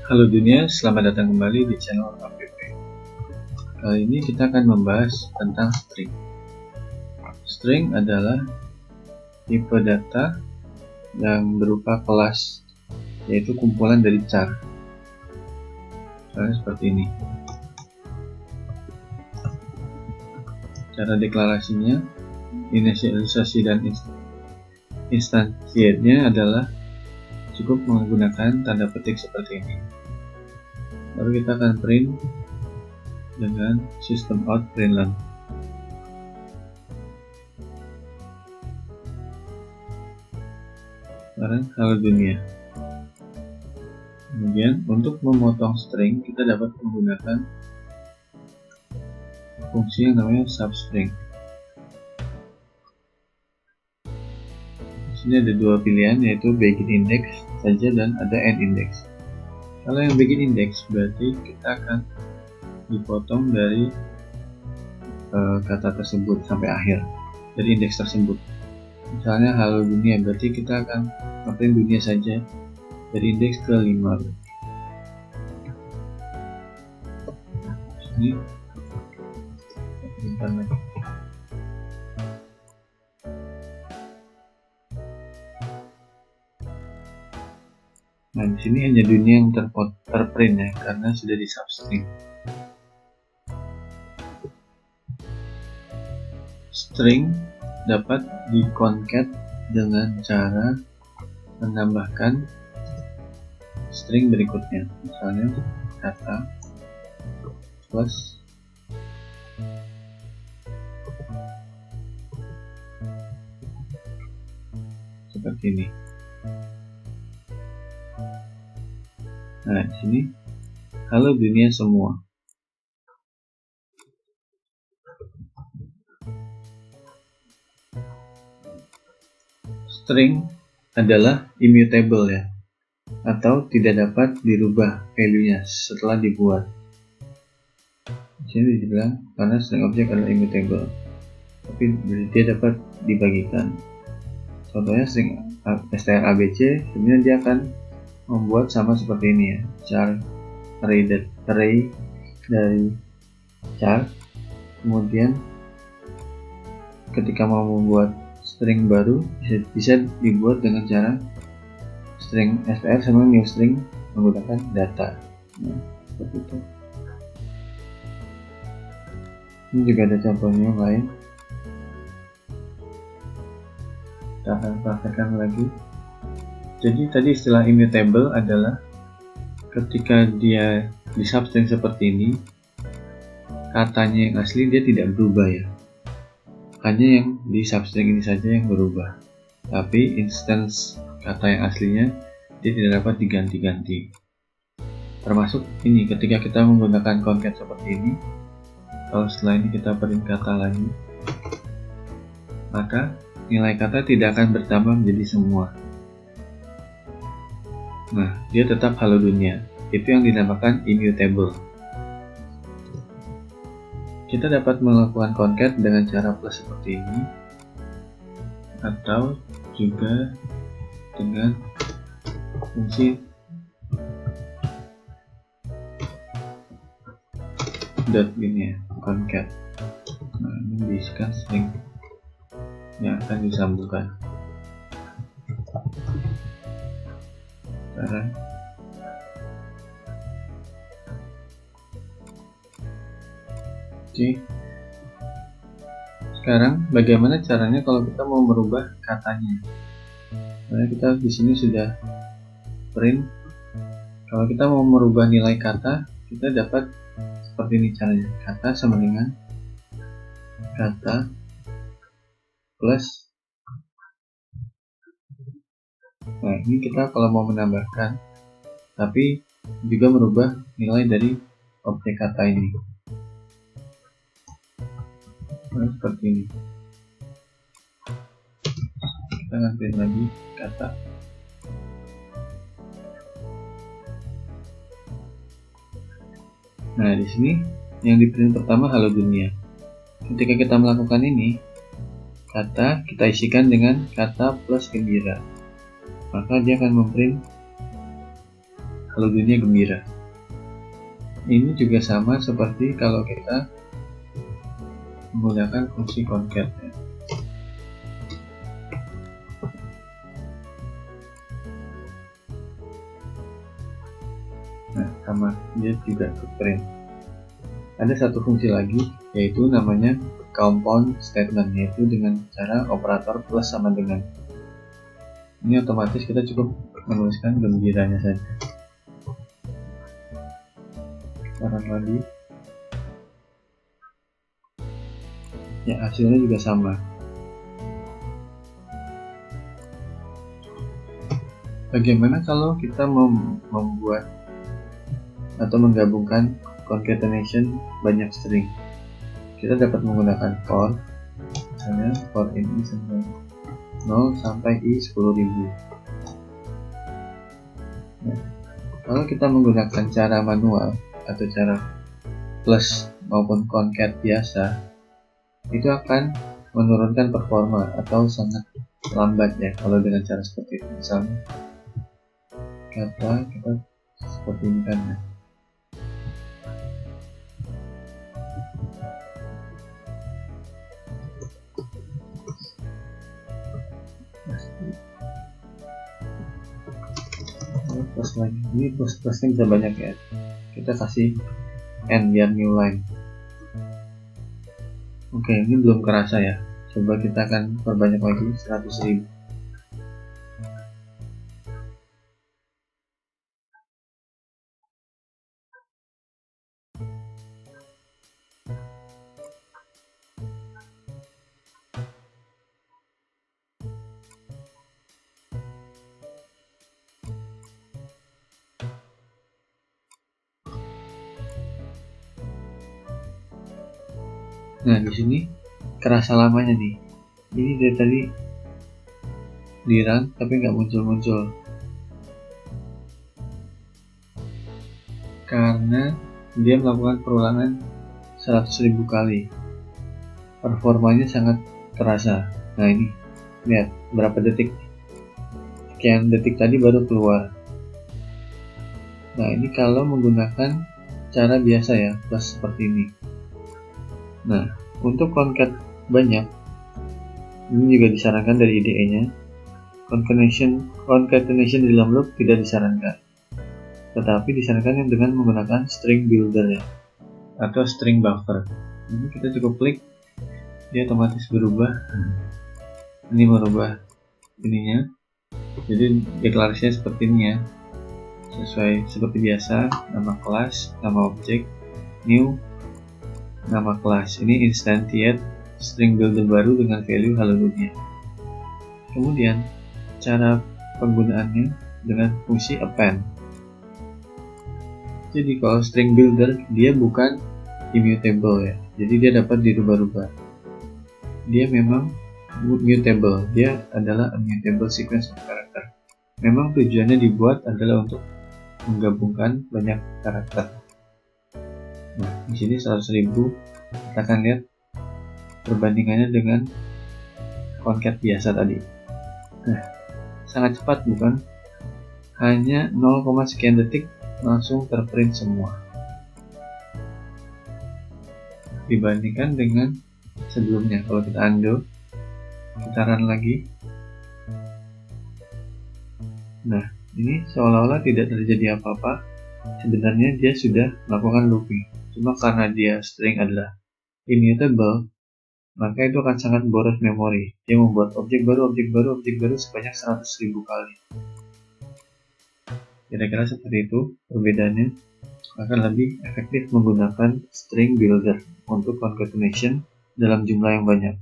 Halo dunia, selamat datang kembali di channel APP. Kali ini kita akan membahas tentang string. String adalah tipe data yang berupa kelas, yaitu kumpulan dari char. Misalnya seperti ini. Cara deklarasinya, inisialisasi dan instansiatnya adalah cukup menggunakan tanda petik seperti ini. Lalu kita akan print dengan system out println. Sekarang halo dunia. Kemudian untuk memotong string kita dapat menggunakan fungsi yang namanya substring. Di sini ada dua pilihan, yaitu begin index saja dan ada end index. Kalau yang begin index berarti kita akan dipotong dari kata tersebut sampai akhir dari indeks tersebut. Misalnya halo dunia, berarti kita akan ngeprint dunia saja dari indeks ke 5. Ini bentar lagi. Nah, di sini hanya dunia yang terprint ya, karena sudah di substring. String dapat di-concat dengan cara menambahkan string berikutnya, misalnya kata plus seperti ini. Nah, di sini halo dunia semua. String adalah immutable ya, atau tidak dapat dirubah value-nya setelah dibuat. Di sini dibilang karena string object adalah immutable, tapi dia dapat dibagikan. Contohnya string strabc, sebenarnya dia akan membuat sama seperti ini ya, char array dari char. Kemudian ketika mau membuat string baru bisa dibuat dengan cara string str sama new string menggunakan data. Nah, seperti itu. Ini juga ada contohnya lain. Kita akan praktekkan lagi. Jadi tadi istilah immutable adalah ketika dia di substring seperti ini, katanya yang asli dia tidak berubah ya, hanya yang di substring ini saja yang berubah, tapi instance kata yang aslinya dia tidak dapat diganti-ganti. Termasuk ini ketika kita menggunakan concat seperti ini, kalau setelah ini kita print kata lagi, maka nilai kata tidak akan bertambah menjadi semua. Nah, dia tetap halo dunia. Itu yang dinamakan immutable. Kita dapat melakukan concat dengan cara plus seperti ini, atau juga dengan fungsi dot gini ya, concat. Nah, ini diisikan string yang akan disambungkan. Sekarang sekarang bagaimana caranya kalau kita mau merubah katanya? Nah, kita di sini sudah print. Kalau kita mau merubah nilai kata, kita dapat seperti ini caranya. Kata sama dengan kata plus. Nah, ini kita kalau mau menambahkan, tapi juga merubah nilai dari objek kata ini. Nah, seperti ini. Kita akan print lagi kata. Nah, di sini yang di print pertama halo dunia. Ketika kita melakukan ini, kata kita isikan dengan kata plus gembira, maka dia akan memprint kalau dunia gembira. Ini juga sama seperti kalau kita menggunakan fungsi concat. Nah, sama, dia juga print. Ada satu fungsi lagi, yaitu namanya compound statement, yaitu dengan cara operator plus sama dengan. Ini otomatis kita cukup menuliskan gembiranya saja. Sekarang lagi, ya hasilnya juga sama. Bagaimana kalau kita membuat atau menggabungkan concatenation banyak string? Kita dapat menggunakan for, misalnya for ini sampai 0 sampai i 10.000. Nah, kalau kita menggunakan cara manual atau cara plus maupun concat biasa, itu akan menurunkan performa atau sangat lambat ya kalau dengan cara seperti itu. Misalnya kata kita seperti ini kan ya. Plus lagi, ini plusnya bisa banyak ya, kita kasih n biar new line. Oke, ini belum kerasa ya, coba kita akan perbanyak lagi 100.000. Nah, di sini kerasa lamanya nih. Ini dari tadi di run tapi nggak muncul-muncul karena dia melakukan perulangan 100.000 kali. Performanya sangat terasa. Nah, ini lihat berapa detik, sekian detik tadi baru keluar. Nah, ini kalau menggunakan cara biasa ya, plus seperti ini. Nah, untuk concat banyak, ini juga disarankan dari IDE-nya. Concatenation di dalam loop tidak disarankan, tetapi disarankan dengan menggunakan string builder ya, atau string buffer. Ini kita cukup klik, dia otomatis berubah. Ini merubah ininya, jadi deklarasinya seperti ini ya, sesuai seperti biasa, nama kelas, nama objek, new, nama kelas. Ini instantiate string builder baru dengan value halo dunia. Kemudian cara penggunaannya dengan fungsi append. Jadi kalau string builder dia bukan immutable ya, jadi dia dapat dirubah-rubah. Dia memang mutable, dia adalah immutable sequence of character. Memang tujuannya dibuat adalah untuk menggabungkan banyak karakter. Nah, di sini 100.000, kita akan lihat perbandingannya dengan concat biasa tadi. Nah, sangat cepat bukan? Hanya 0, sekian detik langsung terprint semua. Dibandingkan dengan sebelumnya, kalau kita undo, kita run lagi. Nah, ini seolah-olah tidak terjadi apa-apa. Sebenarnya dia sudah melakukan looping. Cuma karena dia string adalah immutable, maka itu akan sangat boros memori. Dia membuat objek baru sebanyak 100.000 kali. Kira-kira seperti itu perbedaannya. Akan lebih efektif menggunakan string builder untuk concatenation dalam jumlah yang banyak.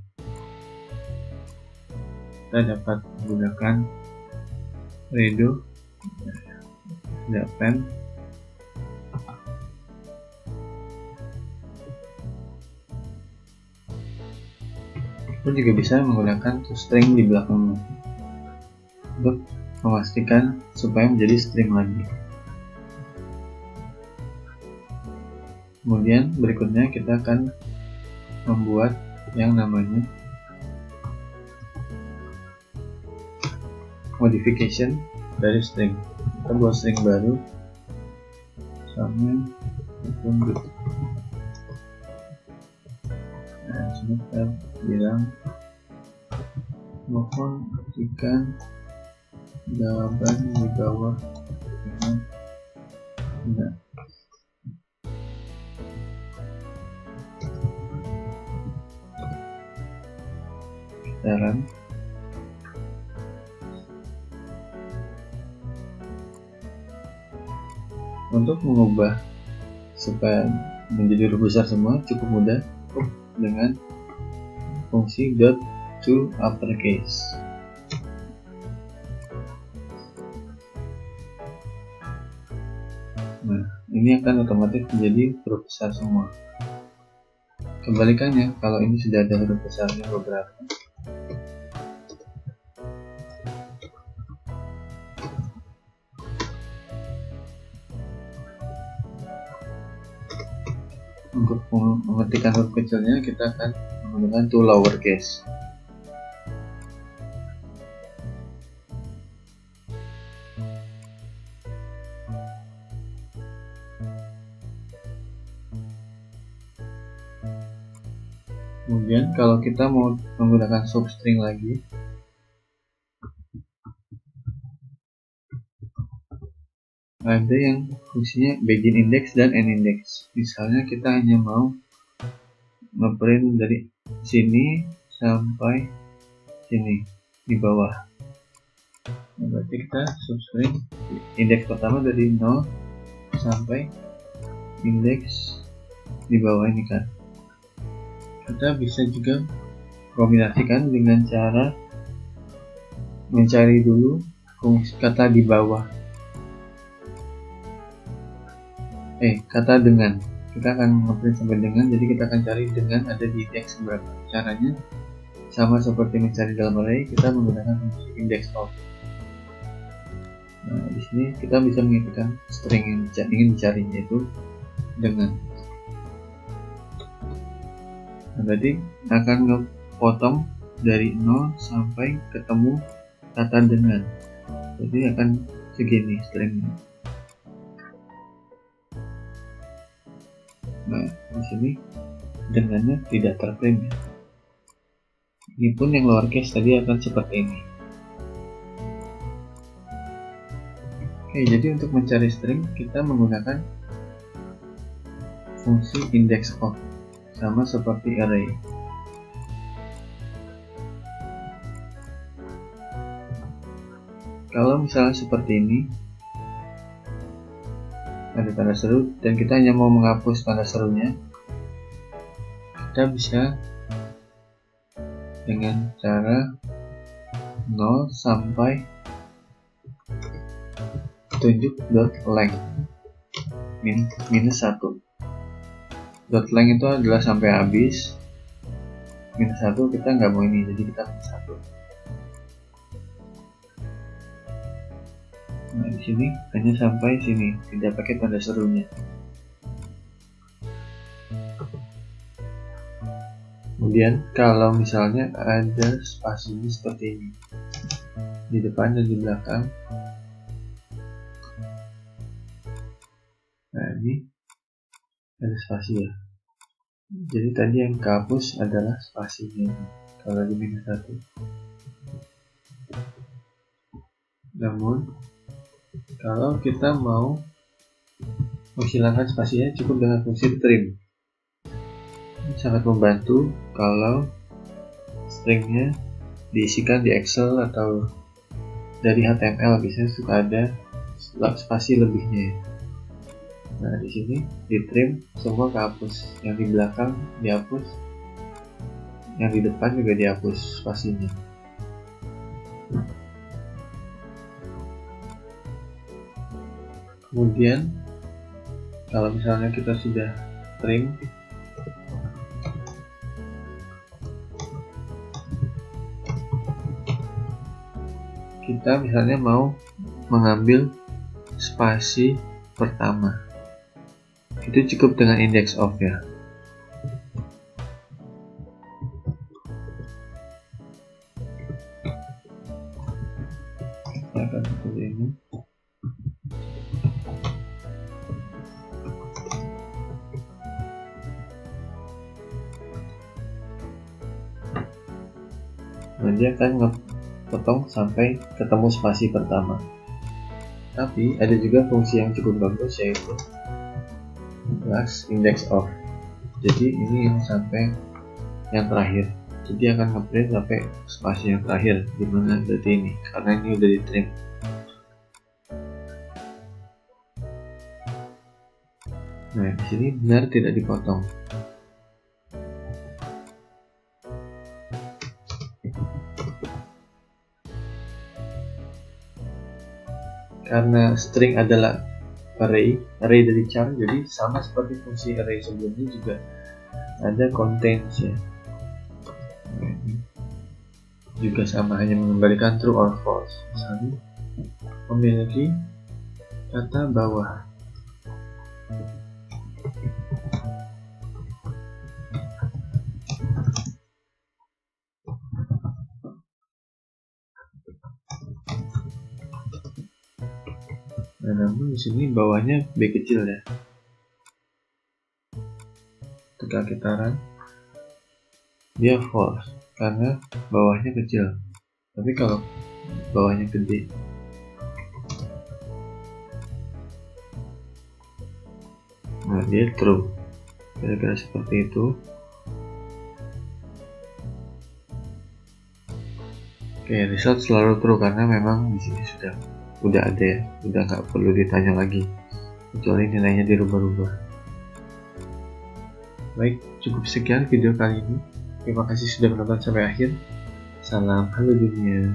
Kita dapat menggunakan redo, append, pun juga bisa menggunakan toString di belakangnya untuk memastikan supaya menjadi string lagi. Kemudian berikutnya kita akan membuat yang namanya modification dari string. Kita buat string baru sama tunduk. Nah, sini kita bilang mohon berikan jawaban di bawah dengan benar. Kita run. Untuk mengubah supaya menjadi huruf besar semua cukup mudah dengan fungsi .to uppercase. Nah, ini akan otomatis menjadi huruf besar semua. Kebalikannya, kalau ini sudah ada huruf besarnya beberapa, untuk mengetikkan huruf kecilnya kita akan menggunakan to lowercase. Kemudian kalau kita mau menggunakan substring lagi, ada yang fungsinya begin index dan end index. Misalnya kita hanya mau ngeprint dari sini sampai sini di bawah. Nah, berarti kita substring indeks pertama dari 0 sampai indeks di bawah ini kan. Kita bisa juga kombinasikan dengan cara mencari dulu fungsi kata di bawah, kata dengan. Kita akan ngeprint sampai dengan, jadi kita akan cari dengan ada di indeks berapa. Caranya sama seperti mencari dalam array, kita menggunakan fungsi index of. Nah, di sini kita bisa mengetikkan string yang ingin dicarinya itu dengan. Nah, berarti akan ngepotong dari 0 sampai ketemu kata dengan. Jadi akan segini stringnya. Nah, di sini dengannya tidak terprint. Ini pun yang lowercase tadi akan seperti ini. Oke, jadi untuk mencari string kita menggunakan fungsi index of. Sama seperti array. Kalau misalnya seperti ini, ada tanda seru dan kita hanya mau menghapus tanda serunya, kita bisa dengan cara 0 sampai tunjuk .length minus 1. .length itu adalah sampai habis, minus 1 kita nggak mau ini, jadi kita minus 1. Nah, di sini hanya sampai sini, tidak pakai tanda serunya. Kemudian kalau misalnya ada spasi seperti ini di depan dan di belakang, nah ini ada spasi ya. Jadi tadi yang kehapus adalah spasinya kalau di minus 1. Namun kalau kita mau menghilangkan spasinya cukup dengan fungsi trim. Ini sangat membantu kalau stringnya diisikan di Excel atau dari HTML, biasanya suka ada spasi lebihnya. Nah, di sini di trim semua kehapus, yang di belakang dihapus, yang di depan juga dihapus spasinya. Kemudian kalau misalnya kita sudah trim, kita misalnya mau mengambil spasi pertama, itu cukup dengan index of ya. Kita akan seperti ini. dia akan ngepotong sampai ketemu spasi pertama. Tapi ada juga fungsi yang cukup bagus, yaitu last index of. Jadi ini yang sampai yang terakhir. Jadi akan ngeprint sampai spasi yang terakhir, dimana berarti ini, karena ini udah di trim. Nah, di sini benar tidak dipotong. Karena string adalah array dari char, jadi sama seperti fungsi array sebelumnya juga ada contains ya. Nah, ini juga sama, hanya mengembalikan true or false. Misalnya memiliki kata bawah. Nah, namun di sini bawahnya B kecil ya. Ketika kita run, dia false karena bawahnya kecil. Tapi kalau bawahnya gede, nah dia true. Kira-kira seperti itu. Oke, result selalu true karena memang di sini udah ada ya, udah nggak perlu ditanya lagi, kecuali nilainya dirubah-rubah. Baik, cukup sekian video kali ini. Terima kasih sudah menonton sampai akhir. Salam Halo Dunia.